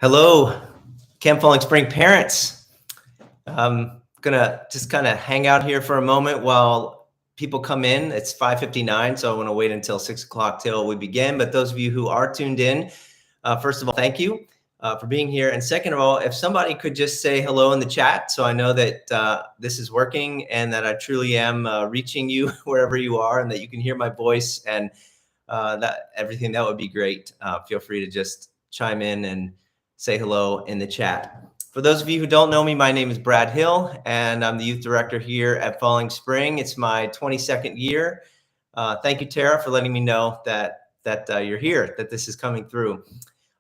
Hello, Camp Falling Spring parents. I'm gonna just kind of hang out here for a moment while people come in. It's 5:59, so I want to wait until 6 o'clock till we begin. But those of you who are tuned in, first of all, thank you for being here. And second of all, if somebody could just say hello in the chat, so I know that this is working and that I truly am reaching you wherever you are, and that you can hear my voice and that everything, that would be great. Feel free to just chime in and say hello in the chat. For those of you who don't know me, my name is Brad Hill, and I'm the youth director here at Falling Spring. It's my 22nd year. Thank you, Tara, for letting me know that you're here, that this is coming through.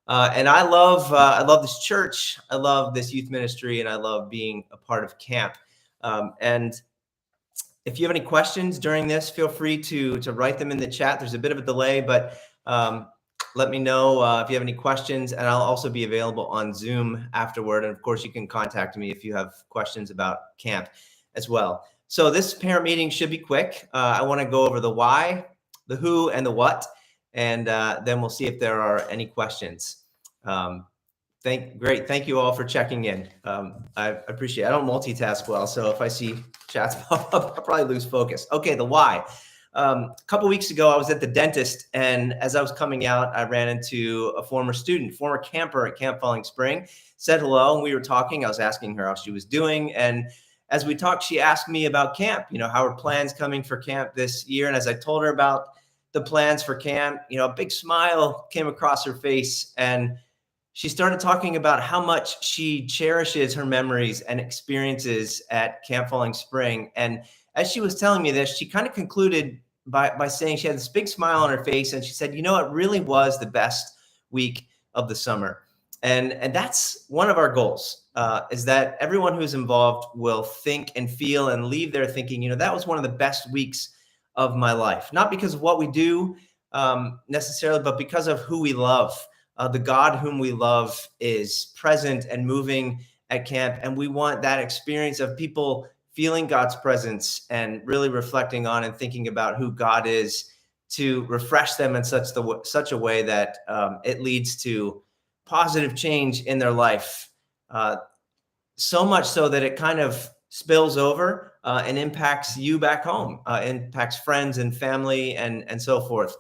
And I love this church. I love this youth ministry, and I love being a part of camp. And if you have any questions during this, feel free to write them in the chat. There's a bit of a delay, but let me know if you have any questions, and I'll also be available on Zoom afterward. And of course, you can contact me if you have questions about camp as well. So this parent meeting should be quick. I want to go over the why, the who, and the what, and then we'll see if there are any questions. Great. Thank you all for checking in. I appreciate it. I don't multitask well, so if I see chats pop up, I'll probably lose focus. Okay, the why. A couple weeks ago, I was at the dentist, and as I was coming out, I ran into a former camper at Camp Falling Spring, said hello, and we were talking. I was asking her how she was doing, and as we talked, she asked me about camp, how are plans coming for camp this year? And as I told her about the plans for camp, a big smile came across her face, and she started talking about how much she cherishes her memories and experiences at Camp Falling Spring. And as she was telling me this, she kind of concluded by saying she had this big smile on her face, and she said, it really was the best week of the summer. And that's one of our goals, is that everyone who's involved will think and feel and leave there thinking, that was one of the best weeks of my life. Not because of what we do necessarily, but because of who we love. The God whom we love is present and moving at camp. And we want that experience of people feeling God's presence and really reflecting on and thinking about who God is to refresh them in such a way that it leads to positive change in their life. So much so that it kind of spills over and impacts you back home, impacts friends and family and so forth.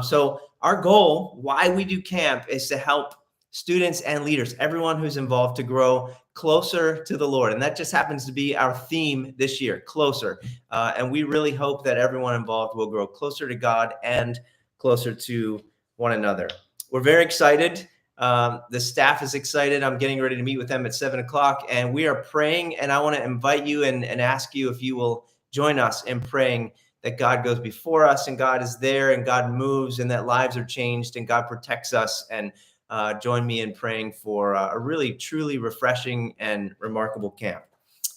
So our goal, why we do camp, is to help students and leaders, everyone who's involved, to grow closer to the Lord. And that just happens to be our theme this year, closer. And we really hope that everyone involved will grow closer to God and closer to one another. We're very excited. The staff is excited. I'm getting ready to meet with them at 7 o'clock, and we are praying. And I want to invite you and ask you if you will join us in praying that God goes before us, and God is there, and God moves, and that lives are changed, and God protects us. And join me in praying for a really, truly refreshing and remarkable camp.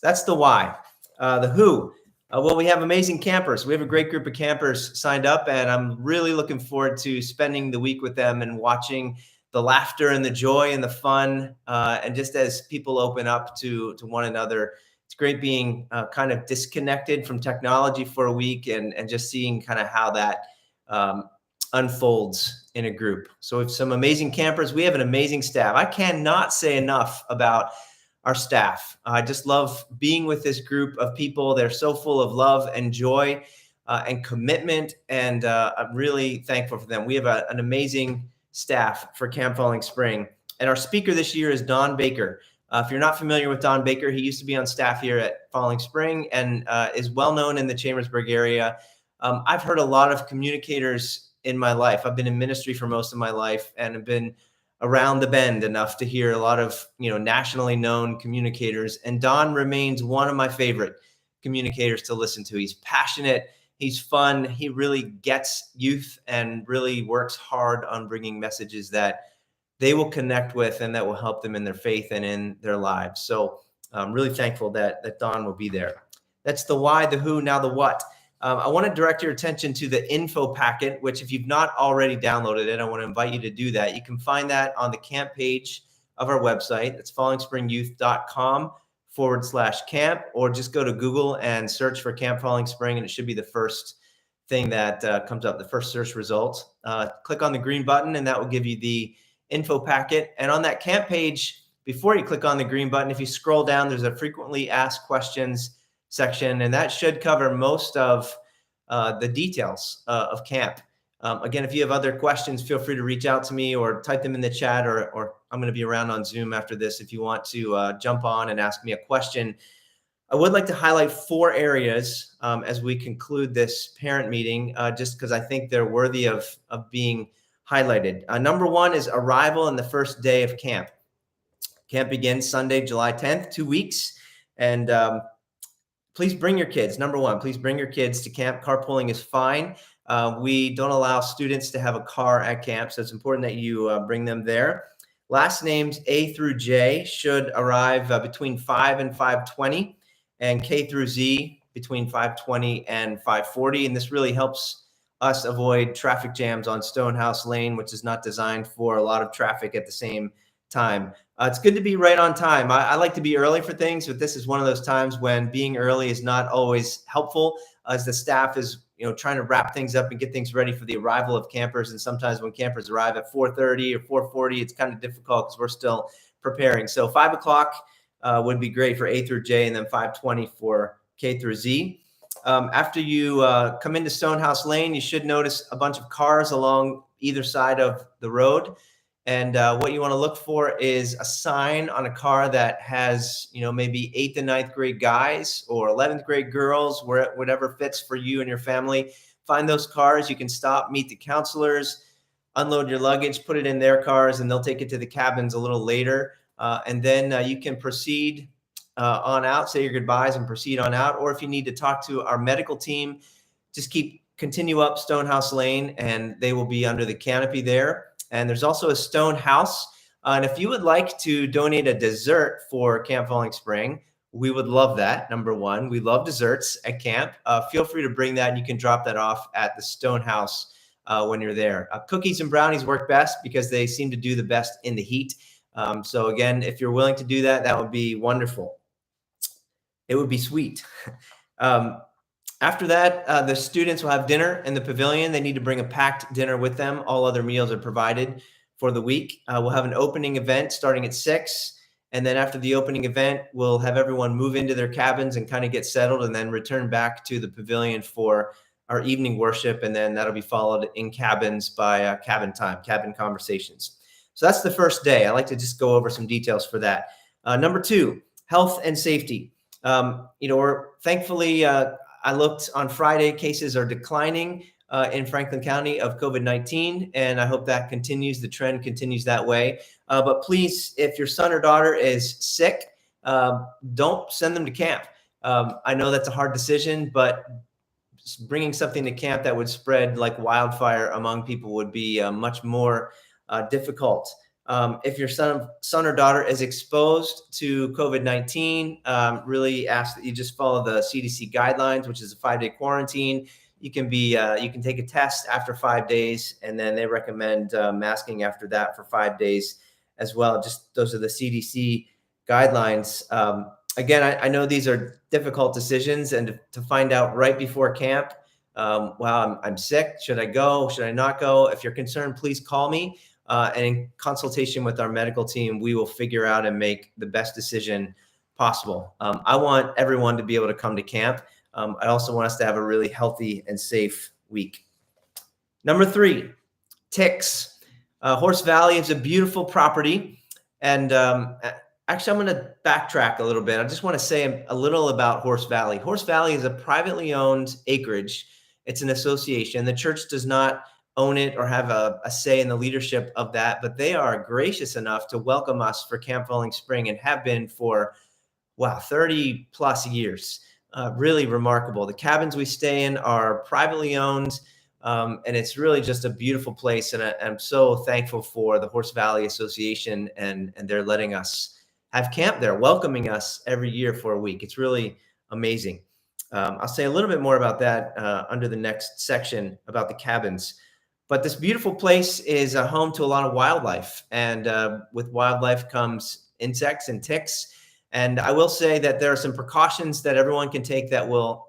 That's the why. The who. Well, we have amazing campers. We have a great group of campers signed up, and I'm really looking forward to spending the week with them and watching the laughter and the joy and the fun. And just as people open up to one another, it's great being kind of disconnected from technology for a week and just seeing kind of how that unfolds in a group. So we have some amazing campers. We have an amazing staff. I cannot say enough about our staff. I just love being with this group of people. They're so full of love and joy and commitment, and I'm really thankful for them. We have an amazing staff for Camp Falling Spring. And our speaker this year is Don Baker. If you're not familiar with Don Baker, he used to be on staff here at Falling Spring and is well known in the Chambersburg area. I've heard a lot of communicators in my life. I've been in ministry for most of my life and have been around the bend enough to hear a lot of nationally known communicators. And Don remains one of my favorite communicators to listen to. He's passionate. He's fun. He really gets youth and really works hard on bringing messages that they will connect with and that will help them in their faith and in their lives. So I'm really thankful that Don will be there. That's the why, the who, now the what. I want to direct your attention to the info packet, which if you've not already downloaded it, I want to invite you to do that. You can find that on the camp page of our website. It's fallingspringyouth.com/camp, or just go to Google and search for Camp Falling Spring, and it should be the first thing that comes up, the first search result. Click on the green button, and that will give you the info packet. And on that camp page, before you click on the green button, if you scroll down, there's a frequently asked questions section, and that should cover most of the details of camp. Again, if you have other questions, feel free to reach out to me or type them in the chat, or I'm going to be around on Zoom after this if you want to jump on and ask me a question. I would like to highlight 4 areas as we conclude this parent meeting, just because I think they're worthy of being highlighted. Number 1 is arrival and the first day of camp. Camp begins Sunday, July 10th, 2 weeks. And please bring your kids. Number 1, please bring your kids to camp. Carpooling is fine. We don't allow students to have a car at camp, so it's important that you bring them there. Last names A through J should arrive between 5 and 5:20, and K through Z between 5:20 and 5:40. And this really helps us avoid traffic jams on Stonehouse Lane, which is not designed for a lot of traffic at the same time. It's good to be right on time. I like to be early for things, but this is one of those times when being early is not always helpful, as the staff is trying to wrap things up and get things ready for the arrival of campers. And sometimes when campers arrive at 4:30 or 4:40, it's kind of difficult because we're still preparing. So 5 o'clock would be great for A through J, and then 5:20 for K through Z. After you come into Stonehouse Lane, you should notice a bunch of cars along either side of the road. And what you want to look for is a sign on a car that has, maybe 8th and 9th grade guys or 11th grade girls, whatever fits for you and your family. Find those cars. You can stop, meet the counselors, unload your luggage, put it in their cars, and they'll take it to the cabins a little later. And then you can proceed on out, say your goodbyes and proceed on out. Or if you need to talk to our medical team, just continue up Stonehouse Lane, and they will be under the canopy there. And there's also a stone house. And if you would like to donate a dessert for Camp Falling Spring, we would love that. Number 1, we love desserts at camp. Feel free to bring that, and you can drop that off at the stone house when you're there. Cookies and brownies work best because they seem to do the best in the heat. So again, if you're willing to do that, that would be wonderful. It would be sweet. After that, the students will have dinner in the pavilion. They need to bring a packed dinner with them. All other meals are provided for the week. We'll have an opening event starting at 6. And then after the opening event, we'll have everyone move into their cabins and kind of get settled, and then return back to the pavilion for our evening worship. And then that'll be followed in cabins by cabin time, cabin conversations. So that's the first day. I like to just go over some details for that. Number 2, health and safety. Thankfully, I looked on Friday, cases are declining in Franklin County of COVID-19, and I hope that continues. The trend continues that way. But please, if your son or daughter is sick, don't send them to camp. I know that's a hard decision, but bringing something to camp that would spread like wildfire among people would be much more difficult. If your son or daughter is exposed to COVID-19, really ask that you just follow the CDC guidelines, which is a 5-day quarantine. You can take a test after 5 days, and then they recommend masking after that for 5 days as well. Just those are the CDC guidelines. Again, I know these are difficult decisions, and to find out right before camp, wow, I'm sick. Should I go? Should I not go? If you're concerned, please call me. And in consultation with our medical team, we will figure out and make the best decision possible. I want everyone to be able to come to camp. I also want us to have a really healthy and safe week. Number 3, ticks. Horse Valley is a beautiful property. And actually, I'm going to backtrack a little bit. I just want to say a little about Horse Valley. Horse Valley is a privately owned acreage. It's an association. The church does not own it or have a say in the leadership of that, but they are gracious enough to welcome us for Camp Falling Spring, and have been for, 30 plus years. Really remarkable. The cabins we stay in are privately owned, and it's really just a beautiful place. And I'm so thankful for the Horse Valley Association, and they're letting us have camp there, welcoming us every year for a week. It's really amazing. I'll say a little bit more about that under the next section about the cabins. But this beautiful place is a home to a lot of wildlife, and with wildlife comes insects and ticks. And I will say that there are some precautions that everyone can take that will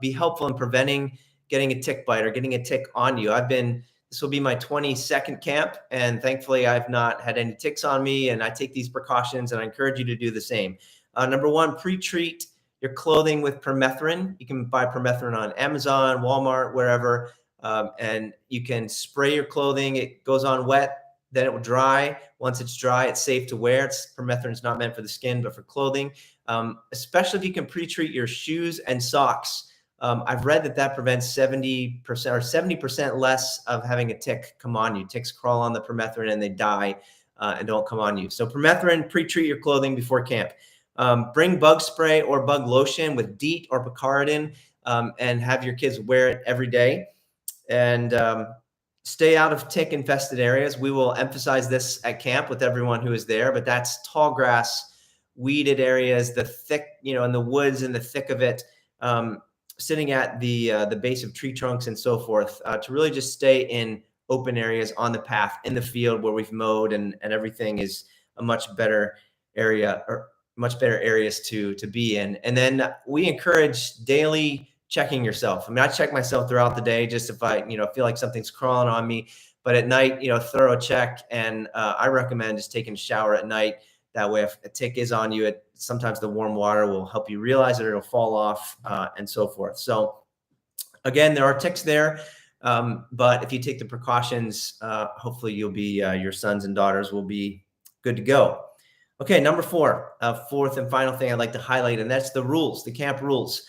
be helpful in preventing getting a tick bite or getting a tick on you. I've been This will be my 22nd camp, and thankfully I've not had any ticks on me, and I take these precautions, and I encourage you to do the same. Number one, pre-treat your clothing with permethrin. You can buy permethrin on Amazon, Walmart, wherever, and you can spray your clothing. It goes on wet, then it will dry. Once it's dry, it's safe to wear. Permethrin is not meant for the skin, but for clothing, especially if you can pre-treat your shoes and socks. I've read that prevents 70% or 70% less of having a tick come on you. Ticks crawl on the permethrin and they die and don't come on you. So permethrin, pre-treat your clothing before camp. Bring bug spray or bug lotion with DEET or picaridin, and have your kids wear it every day. And stay out of tick infested areas. We will emphasize this at camp with everyone who is there, but that's tall grass, weeded areas, the thick, in the woods, in the thick of it, sitting at the base of tree trunks and so forth, to really just stay in open areas on the path, in the field where we've mowed, and everything is a much better area, or much better areas to be in. And then we encourage daily checking yourself. I mean, I check myself throughout the day, just if I, feel like something's crawling on me, but at night, thorough check. And I recommend just taking a shower at night. That way, if a tick is on you, sometimes the warm water will help you realize it, it'll fall off, and so forth. So again, there are ticks there, but if you take the precautions, hopefully you'll be, your sons and daughters will be good to go. Okay, number four, fourth and final thing I'd like to highlight, and that's the rules, the camp rules.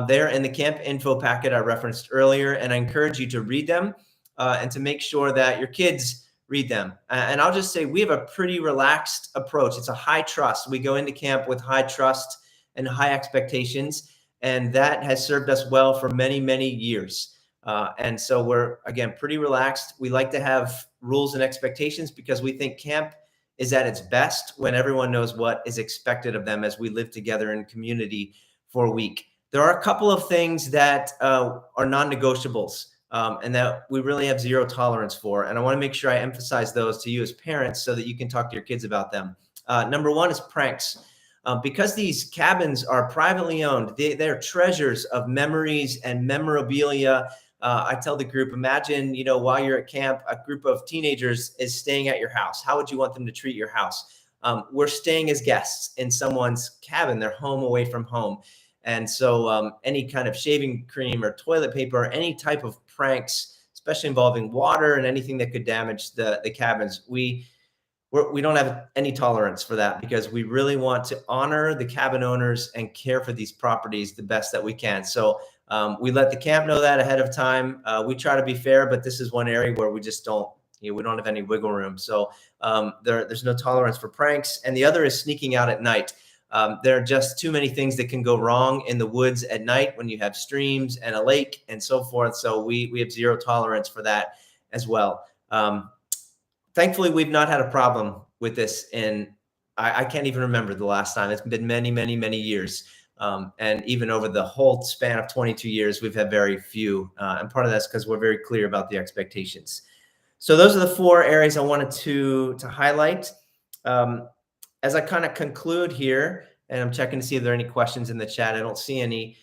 They're in the camp info packet I referenced earlier, and I encourage you to read them and to make sure that your kids read them. And I'll just say we have a pretty relaxed approach. It's a high trust. We go into camp with high trust and high expectations, and that has served us well for many, many years. And so we're, again, pretty relaxed. We like to have rules and expectations because we think camp is at its best when everyone knows what is expected of them as we live together in community for a week. There are a couple of things that are non-negotiables, and that we really have zero tolerance for. And I want to make sure I emphasize those to you as parents so that you can talk to your kids about them. Number one is pranks. Because these cabins are privately owned, they're treasures of memories and memorabilia. I tell the group, imagine, while you're at camp, a group of teenagers is staying at your house. How would you want them to treat your house? We're staying as guests in someone's cabin, their home away from home. And so any kind of shaving cream or toilet paper, or any type of pranks, especially involving water and anything that could damage the cabins, we don't have any tolerance for that, because we really want to honor the cabin owners and care for these properties the best that we can. So we let the camp know that ahead of time. We try to be fair, but this is one area where we just don't, we don't have any wiggle room. So there's no tolerance for pranks. And the other is sneaking out at night. There are just too many things that can go wrong in the woods at night when you have streams and a lake and so forth. So we have zero tolerance for that as well. Thankfully, we've not had a problem with this I can't even remember the last time. It's been many, many, many years. And even over the whole span of 22 years, we've had very few. And part of that's because we're very clear about the expectations. So those are the four areas I wanted to highlight. As I kind of conclude here, and I'm checking to see if there are any questions in the chat. I don't see any.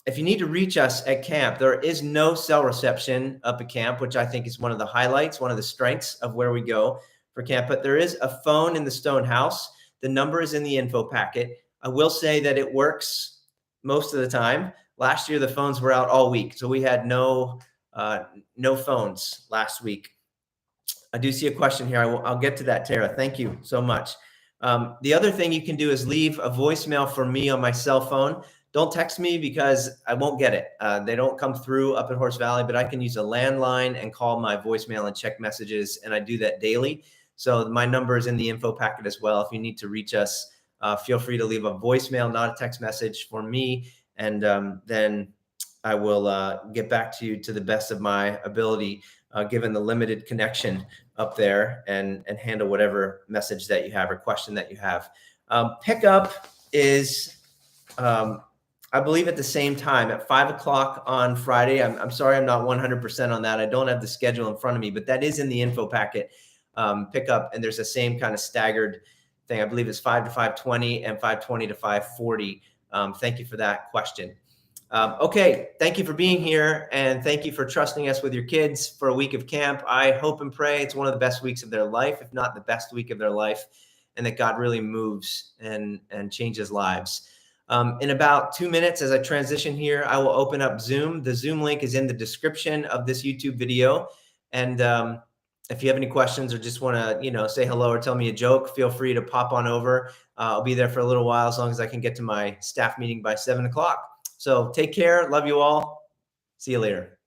If you need to reach us at camp, there is no cell reception up at camp, which I think is one of the highlights, one of the strengths of where we go for camp. But there is a phone in the stone house. The number is in the info packet. I will say that it works most of the time. Last year, the phones were out all week, so we had no phones last week. I do see a question here. I'll get to that, Tara. Thank you so much. The other thing you can do is leave a voicemail for me on my cell phone. Don't text me because I won't get it. They don't come through up at Horse Valley, but I can use a landline and call my voicemail and check messages, and I do that daily. So my number is in the info packet as well. If you need to reach us, feel free to leave a voicemail, not a text message, for me, and then I will get back to you to the best of my ability, given the limited connection up there, and handle whatever message that you have or question that you have. Pickup is, I believe, at the same time at 5 o'clock on Friday. I'm sorry, I'm not 100% on that. I don't have the schedule in front of me, but that is in the info packet. Pickup, and there's the same kind of staggered thing. I believe it's 5 to 5:20 and 5:20 to 5:40. Thank you for that question. Okay, thank you for being here, and thank you for trusting us with your kids for a week of camp. I hope and pray it's one of the best weeks of their life, if not the best week of their life, and that God really moves and changes lives. In about 2 minutes, as I transition here, I will open up Zoom. The Zoom link is in the description of this YouTube video, and if you have any questions or just want to, say hello or tell me a joke, feel free to pop on over. I'll be there for a little while as long as I can get to my staff meeting by 7 o'clock. So take care. Love you all. See you later.